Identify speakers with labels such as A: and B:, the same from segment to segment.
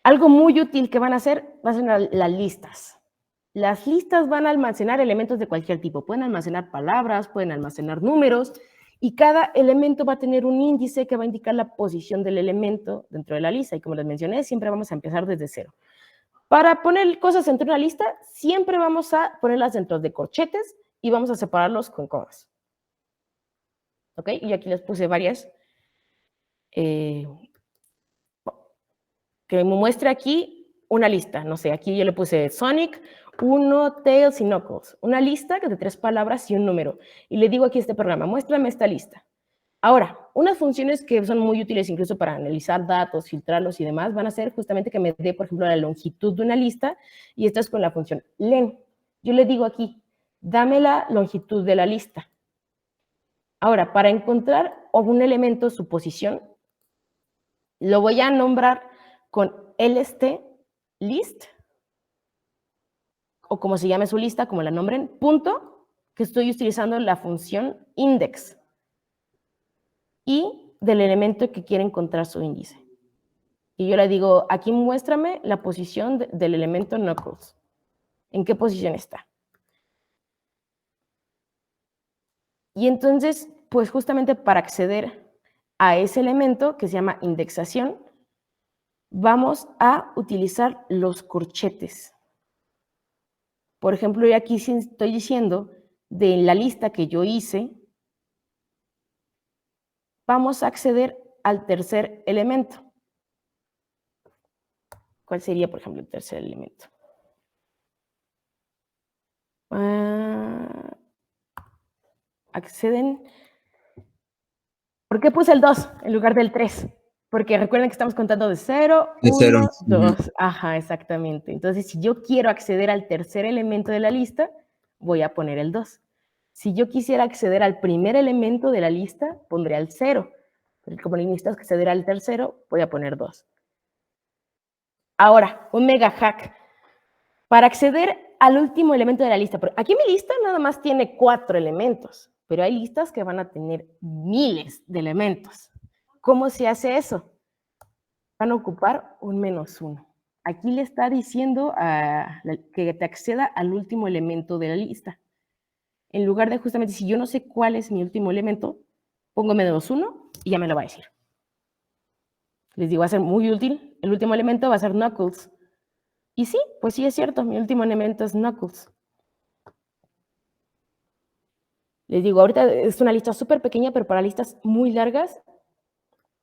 A: Algo muy útil que van a hacer las listas. Las listas van a almacenar elementos de cualquier tipo. Pueden almacenar palabras, pueden almacenar números, y cada elemento va a tener un índice que va a indicar la posición del elemento dentro de la lista. Y como les mencioné, siempre vamos a empezar desde cero. Para poner cosas dentro de una lista, siempre vamos a ponerlas dentro de corchetes y vamos a separarlos con comas. ¿Ok? Y aquí les puse varias que me muestre aquí una lista. No sé, aquí yo le puse Sonic, 1, Tails y Knuckles. Una lista de 3 palabras y un número. Y le digo aquí a este programa, muéstrame esta lista. Ahora, unas funciones que son muy útiles incluso para analizar datos, filtrarlos y demás, van a ser justamente que me dé, por ejemplo, la longitud de una lista, y esto es con la función len. Yo le digo aquí, dame la longitud de la lista. Ahora, para encontrar un elemento, su posición, lo voy a nombrar con lst list, o como se llame su lista, como la nombren, punto, que estoy utilizando la función index, y del elemento que quiere encontrar su índice. Y yo le digo, aquí muéstrame la posición del elemento Knuckles. ¿En qué posición está? Y entonces, pues justamente para acceder a ese elemento que se llama indexación, vamos a utilizar los corchetes. Por ejemplo, yo aquí estoy diciendo de la lista que yo hice, vamos a acceder al tercer elemento. ¿Cuál sería, por ejemplo, el tercer elemento? Acceden. ¿Por qué puse el 2 en lugar del 3? Porque recuerden que estamos contando de 0,
B: De 0.
A: 1, 2. Ajá, exactamente. Entonces, si yo quiero acceder al tercer elemento de la lista, voy a poner el 2. Si yo quisiera acceder al primer elemento de la lista, pondría el 0. Pero como necesito acceder al tercero, voy a poner 2. Ahora, un mega hack. Para acceder al último elemento de la lista, aquí mi lista nada más tiene 4 elementos, pero hay listas que van a tener miles de elementos. ¿Cómo se hace eso? Van a ocupar un -1. Aquí le está diciendo que te acceda al último elemento de la lista. En lugar de justamente, si yo no sé cuál es mi último elemento, pongo -1 y ya me lo va a decir. Les digo, va a ser muy útil. El último elemento va a ser Knuckles. Y sí, pues sí es cierto, mi último elemento es Knuckles. Les digo, ahorita es una lista súper pequeña, pero para listas muy largas,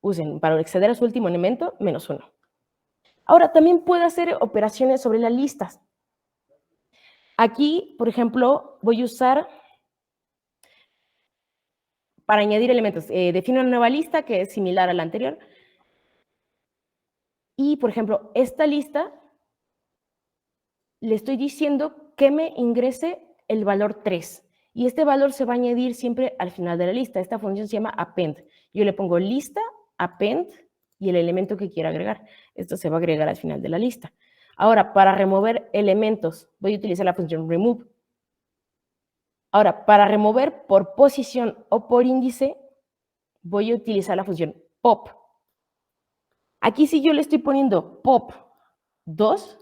A: usen para acceder a su último elemento, -1. Ahora, también puede hacer operaciones sobre las listas. Aquí, por ejemplo, voy a usar para añadir elementos. Defino una nueva lista que es similar a la anterior. Y, por ejemplo, esta lista le estoy diciendo que me ingrese el valor 3. Y este valor se va a añadir siempre al final de la lista. Esta función se llama append. Yo le pongo lista, append y el elemento que quiero agregar. Esto se va a agregar al final de la lista. Ahora, para remover elementos, voy a utilizar la función remove. Ahora, para remover por posición o por índice, voy a utilizar la función pop. Aquí si yo le estoy poniendo pop 2,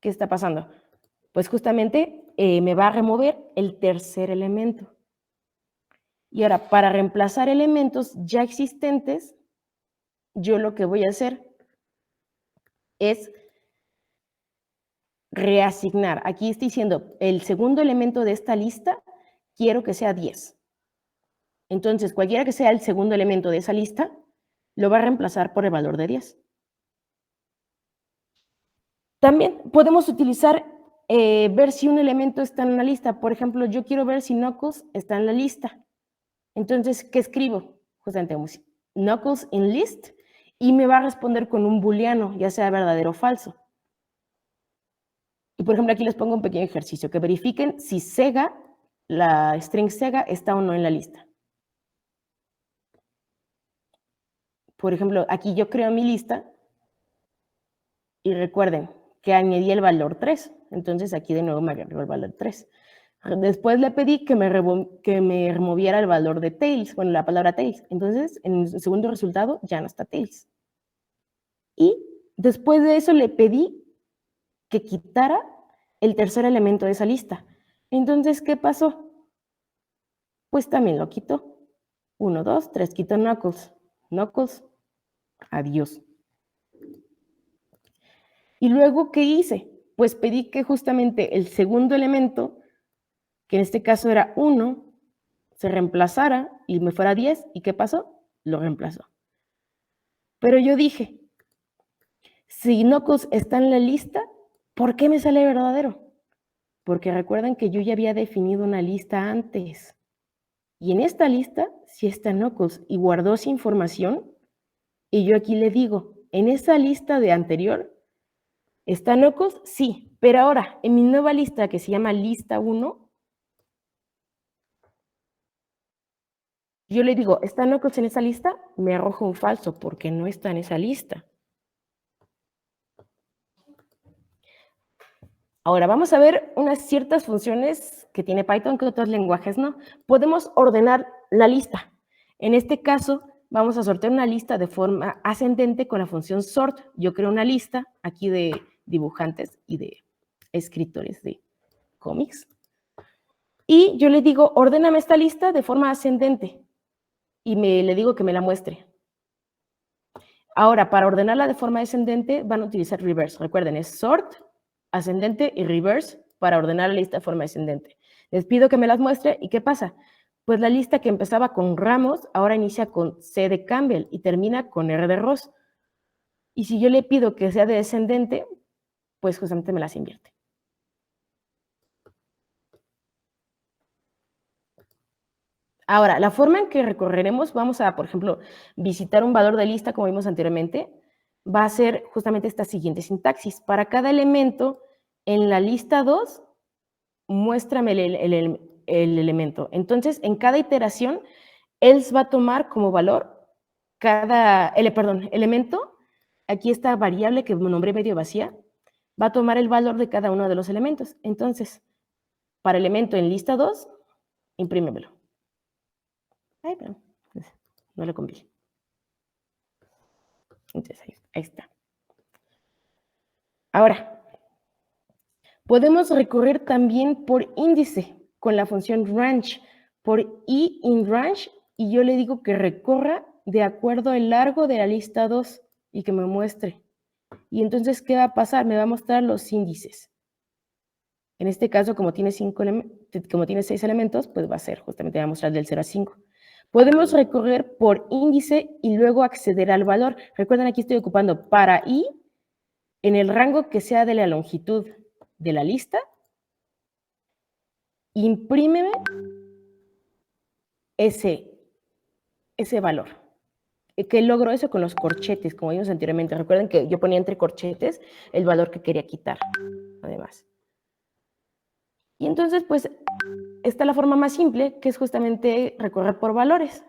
A: ¿qué está pasando? Pues justamente me va a remover el tercer elemento. Y ahora, para reemplazar elementos ya existentes, yo lo que voy a hacer es reasignar. Aquí estoy diciendo, el segundo elemento de esta lista, quiero que sea 10. Entonces, cualquiera que sea el segundo elemento de esa lista, lo va a reemplazar por el valor de 10. También podemos utilizar ver si un elemento está en una lista. Por ejemplo, yo quiero ver si Knuckles está en la lista. Entonces, ¿qué escribo? Justamente Knuckles in list, y me va a responder con un booleano, ya sea verdadero o falso. Y por ejemplo, aquí les pongo un pequeño ejercicio, que verifiquen si Sega, la string Sega, está o no en la lista. Por ejemplo, aquí yo creo mi lista y recuerden que añadí el valor 3. Entonces aquí de nuevo me agregó el valor 3. Después le pedí que me removiera el valor de Tails, bueno, la palabra Tails. Entonces, en el segundo resultado ya no está Tails. Y Después de eso le pedí que quitara el tercer elemento de esa lista. Entonces, ¿qué pasó? Pues también lo quitó. 1, 2, 3, quitó Knuckles. Knuckles, adiós. Y luego, ¿qué hice? Pues pedí que justamente el segundo elemento, que en este caso era 1, se reemplazara y me fuera 10. ¿Y qué pasó? Lo reemplazó. Pero yo dije, si Knuckles está en la lista, ¿por qué me sale verdadero? Porque recuerden que yo ya había definido una lista antes. Y en esta lista sí está Knuckles y guardó esa información. Y yo aquí le digo, en esa lista de anterior, ¿está Knuckles? Sí, pero ahora en mi nueva lista que se llama lista 1, yo le digo, ¿está Knuckles en esa lista? Me arroja un falso porque no está en esa lista. Ahora vamos a ver unas ciertas funciones que tiene Python que otros lenguajes no. Podemos ordenar la lista. En este caso, vamos a sortear una lista de forma ascendente con la función sort. Yo creo una lista aquí de dibujantes y de escritores de cómics. Y yo le digo, ordéname esta lista de forma ascendente. Y le digo que me la muestre. Ahora, para ordenarla de forma descendente, van a utilizar reverse. Recuerden, es sort, ascendente y reverse para ordenar la lista de forma descendente. Les pido que me las muestre y ¿qué pasa? Pues la lista que empezaba con Ramos ahora inicia con C de Campbell y termina con R de Ross. Y si yo le pido que sea de descendente, pues justamente me las invierte. Ahora, la forma en que recorreremos, vamos a, por ejemplo, visitar un valor de lista, como vimos anteriormente, va a ser justamente esta siguiente sintaxis. Para cada elemento, en la lista 2, muéstrame el elemento. Entonces, en cada iteración, else va a tomar como valor cada, elemento, aquí esta variable que nombré medio vacía, va a tomar el valor de cada uno de los elementos. Entonces, para elemento en lista 2, imprímemelo. Ay, pero no lo conviene. Entonces, ahí está. Ahora, podemos recorrer también por índice con la función range, por i in range, y yo le digo que recorra de acuerdo al largo de la lista 2 y que me muestre. Y entonces, ¿qué va a pasar? Me va a mostrar los índices. En este caso, como tiene 6 elementos, pues va a ser, justamente va a mostrar del 0 a 5. Podemos recorrer por índice y luego acceder al valor. Recuerden, aquí estoy ocupando para i en el rango que sea de la longitud de la lista. Imprímeme ese valor. ¿Qué logro eso? Con los corchetes, como vimos anteriormente. Recuerden que yo ponía entre corchetes el valor que quería quitar, además. Y entonces, pues, está la forma más simple, que es justamente recorrer por valores,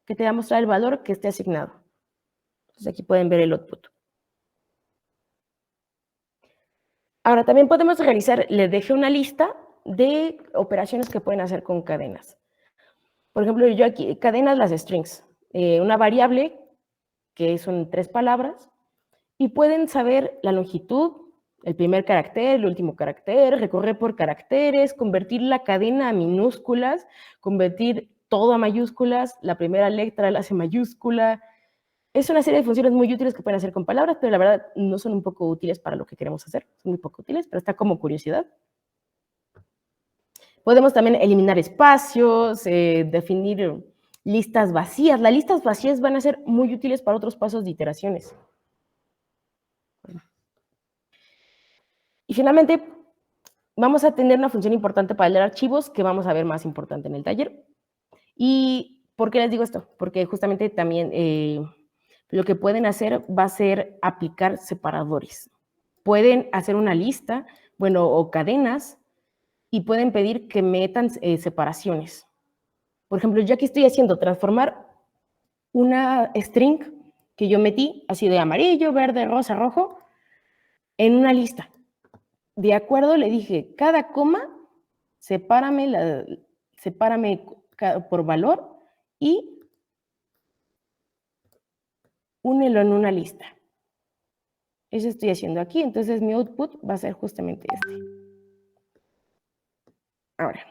A: que te va a mostrar el valor que esté asignado. Entonces, aquí pueden ver el output. Ahora, también podemos realizar, les dejé una lista de operaciones que pueden hacer con cadenas. Por ejemplo, yo aquí, cadenas las strings, una variable que son 3 palabras, y pueden saber la longitud, el primer carácter, el último carácter, recorrer por caracteres, convertir la cadena a minúsculas, convertir todo a mayúsculas, la primera letra la hace mayúscula. Es una serie de funciones muy útiles que pueden hacer con palabras, pero la verdad no son un poco útiles para lo que queremos hacer, son muy poco útiles, pero está como curiosidad. Podemos también eliminar espacios, definir listas vacías. Las listas vacías van a ser muy útiles para otros pasos de iteraciones. Y finalmente, vamos a tener una función importante para leer archivos que vamos a ver más importante en el taller. ¿Y por qué les digo esto? Porque justamente también lo que pueden hacer va a ser aplicar separadores. Pueden hacer una lista, bueno, o cadenas, y pueden pedir que metan separaciones. Por ejemplo, yo aquí estoy haciendo transformar una string que yo metí, así de amarillo, verde, rosa, rojo, en una lista. De acuerdo, le dije, cada coma, sepárame por valor y únelo en una lista. Eso estoy haciendo aquí, entonces mi output va a ser justamente este. Ahora,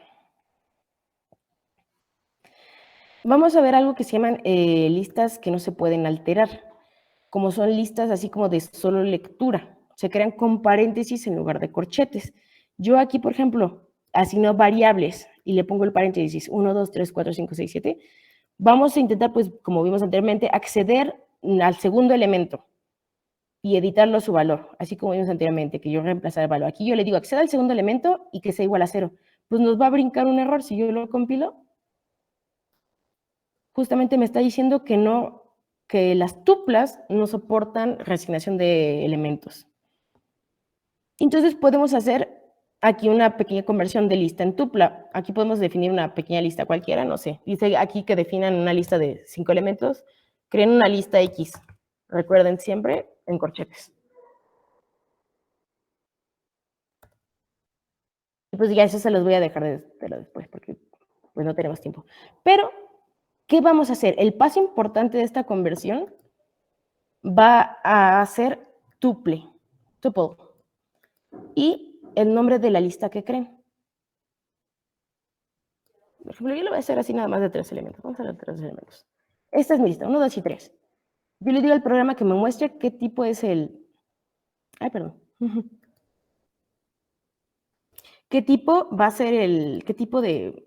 A: vamos a ver algo que se llaman listas que no se pueden alterar, como son listas así como de solo lectura. Se crean con paréntesis en lugar de corchetes. Yo aquí, por ejemplo, asigno variables y le pongo el paréntesis 1, 2, 3, 4, 5, 6, 7. Vamos a intentar, pues, como vimos anteriormente, acceder al segundo elemento y editarlo a su valor, así como vimos anteriormente, que yo reemplazar el valor. Aquí yo le digo acceda al segundo elemento y que sea igual a 0. Pues nos va a brincar un error si yo lo compilo. Justamente me está diciendo que no, que las tuplas no soportan reasignación de elementos. Entonces podemos hacer aquí una pequeña conversión de lista en tupla. Aquí podemos definir una pequeña lista cualquiera, no sé. Dice aquí que definan una lista de 5 elementos. Creen una lista X. Recuerden siempre en corchetes. Y pues ya eso se los voy a dejar de después porque pues no tenemos tiempo. Pero, ¿qué vamos a hacer? El paso importante de esta conversión va a ser tuple, tuple, y el nombre de la lista que creen. Por ejemplo, yo lo voy a hacer así nada más de 3 elementos. Vamos a ver 3 elementos. Esta es mi lista, 1, 2 y 3. Yo le digo al programa que me muestre qué tipo es el... Ay, perdón. ¿Qué tipo va a ser el... ¿Qué tipo de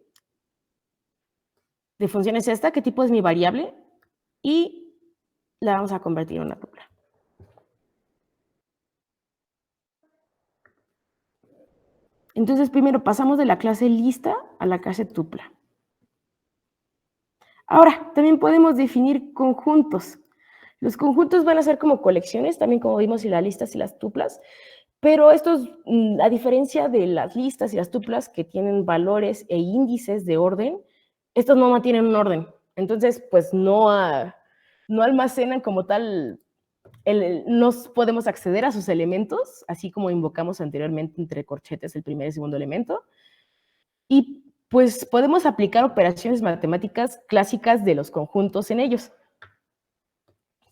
A: función es esta? ¿Qué tipo es mi variable? Y la vamos a convertir en una tupla. Entonces, primero pasamos de la clase lista a la clase tupla. Ahora, también podemos definir conjuntos. Los conjuntos van a ser como colecciones, también como vimos en las listas y las tuplas, pero estos, a diferencia de las listas y las tuplas que tienen valores e índices de orden, estos no mantienen un orden. Entonces, pues no almacenan como tal, no podemos acceder a sus elementos, así como invocamos anteriormente entre corchetes el primer y segundo elemento. Y pues podemos aplicar operaciones matemáticas clásicas de los conjuntos en ellos.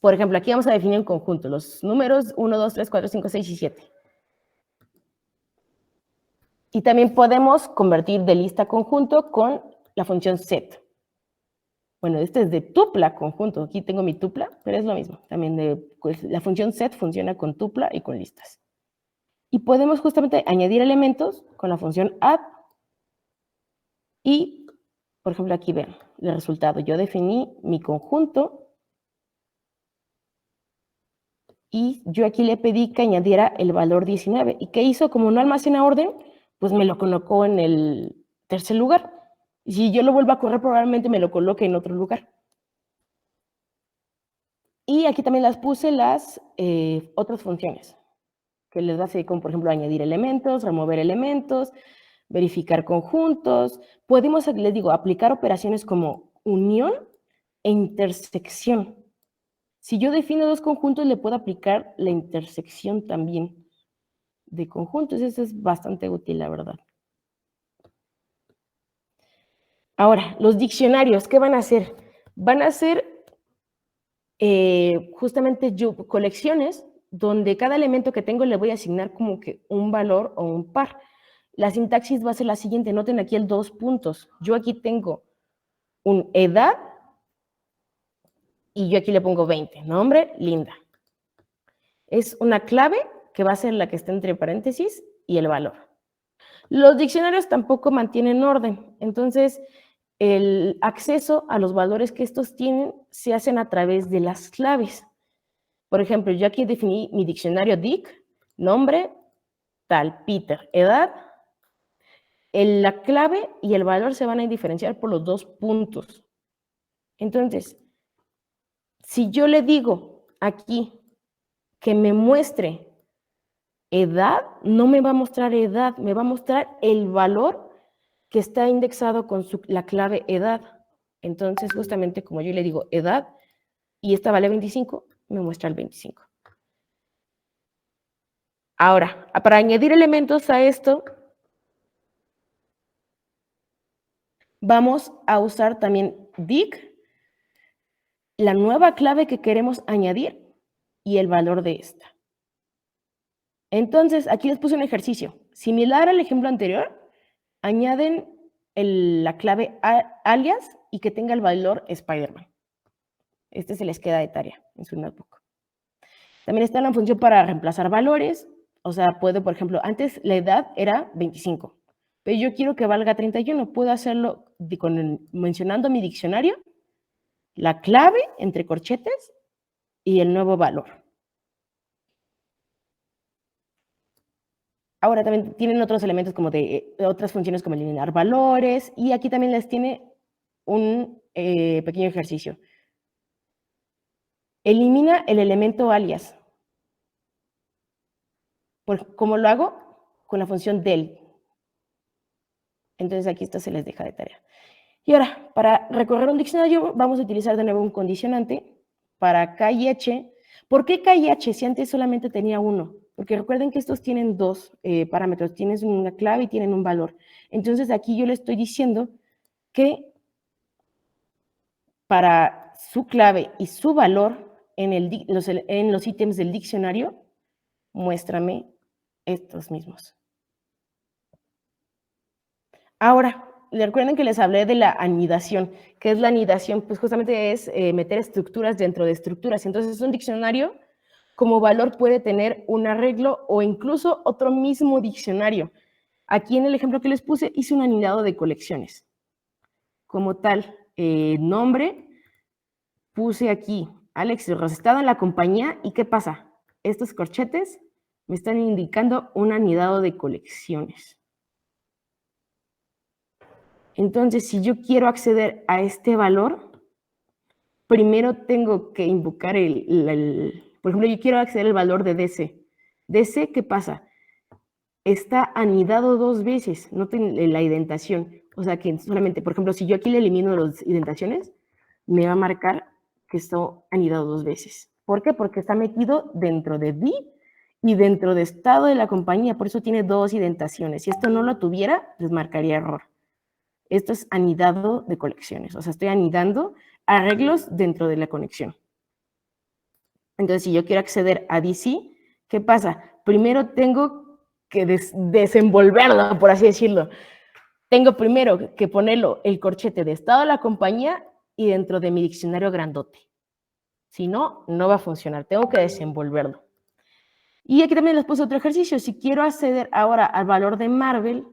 A: Por ejemplo, aquí vamos a definir un conjunto, los números 1, 2, 3, 4, 5, 6 y 7. Y también podemos convertir de lista a conjunto con la función set. Bueno, este es de tupla conjunto. Aquí tengo mi tupla, pero es lo mismo. También pues, la función set funciona con tupla y con listas. Y podemos justamente añadir elementos con la función add. Y, por ejemplo, aquí ven el resultado. Yo definí mi conjunto y yo aquí le pedí que añadiera el valor 19. ¿Y qué hizo? Como no almacena orden, pues me lo colocó en el tercer lugar. Y si yo lo vuelvo a correr, probablemente me lo coloque en otro lugar. Y aquí también las puse las otras funciones, que les va a ser como, por ejemplo, añadir elementos, remover elementos, verificar conjuntos. Podemos, les digo, aplicar operaciones como unión e intersección. Si yo defino dos conjuntos, le puedo aplicar la intersección también de conjuntos. Eso es bastante útil, la verdad. Ahora, los diccionarios, ¿qué van a hacer? Van a ser justamente colecciones donde cada elemento que tengo le voy a asignar como que un valor o un par. La sintaxis va a ser la siguiente, noten aquí el 2 puntos. Yo aquí tengo un edad y yo aquí le pongo 20, nombre, Linda. Es una clave que va a ser la que está entre paréntesis y el valor. Los diccionarios tampoco mantienen orden, entonces el acceso a los valores que estos tienen se hacen a través de las claves. Por ejemplo, yo aquí definí mi diccionario Dick, nombre, tal, Peter, edad. La clave y el valor se van a diferenciar por los 2 puntos. Entonces, si yo le digo aquí que me muestre edad, no me va a mostrar edad, me va a mostrar el valor que está indexado con la clave edad. Entonces, justamente como yo le digo edad y esta vale 25, me muestra el 25. Ahora, para añadir elementos a esto, vamos a usar también dic, la nueva clave que queremos añadir y el valor de esta. Entonces, aquí les puse un ejercicio. Similar al ejemplo anterior, añaden la clave alias y que tenga el valor Spider-Man. Este se les queda de tarea en su notebook. También está una función para reemplazar valores. O sea, puedo, por ejemplo, antes la edad era 25, pero yo quiero que valga 31. Puedo hacerlo mencionando mi diccionario, la clave entre corchetes y el nuevo valor. Ahora también tienen otros elementos como de otras funciones como eliminar valores, y aquí también les tiene un pequeño ejercicio. Elimina el elemento alias. ¿Cómo lo hago? Con la función del. Entonces aquí esto se les deja de tarea. Y ahora, para recorrer un diccionario, vamos a utilizar de nuevo un condicionante para K y H. ¿Por qué K y H si antes solamente tenía uno? Porque recuerden que estos tienen dos parámetros, tienes una clave y tienen un valor. Entonces aquí yo le estoy diciendo que para su clave y su valor en los ítems del diccionario, muéstrame estos mismos. Ahora, recuerden que les hablé de la anidación. ¿Qué es la anidación? Pues justamente es meter estructuras dentro de estructuras. Entonces, un diccionario como valor puede tener un arreglo o incluso otro mismo diccionario. Aquí en el ejemplo que les puse, hice un anidado de colecciones. Como tal, nombre, puse aquí Alex Rosestado en la compañía. ¿Y qué pasa? Estos corchetes me están indicando un anidado de colecciones. Entonces, si yo quiero acceder a este valor, primero tengo que invocar por ejemplo, yo quiero acceder al valor de DC. DC, ¿qué pasa? Está anidado dos veces, noten la indentación. O sea que solamente, por ejemplo, si yo aquí le elimino las indentaciones, me va a marcar que está anidado dos veces. ¿Por qué? Porque está metido dentro de D y dentro de estado de la compañía, por eso tiene dos indentaciones. Si esto no lo tuviera, les marcaría error. Esto es anidado de colecciones, o sea, estoy anidando arreglos dentro de la conexión. Entonces, si yo quiero acceder a DC, ¿qué pasa? Primero tengo que desenvolverlo, por así decirlo. Tengo primero que ponerlo el corchete de estado de la compañía y dentro de mi diccionario grandote. Si no, no va a funcionar. Tengo que desenvolverlo. Y aquí también les puse otro ejercicio. Si quiero acceder ahora al valor de Marvel,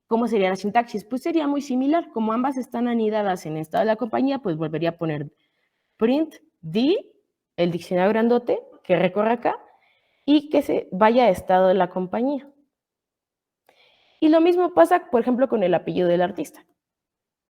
A: ¿cómo sería la sintaxis? Pues sería muy similar. Como ambas están anidadas en estado de la compañía, pues volvería a poner print D, el diccionario grandote, que recorre acá, y que se vaya a estado de la compañía. Y lo mismo pasa, por ejemplo, con el apellido del artista.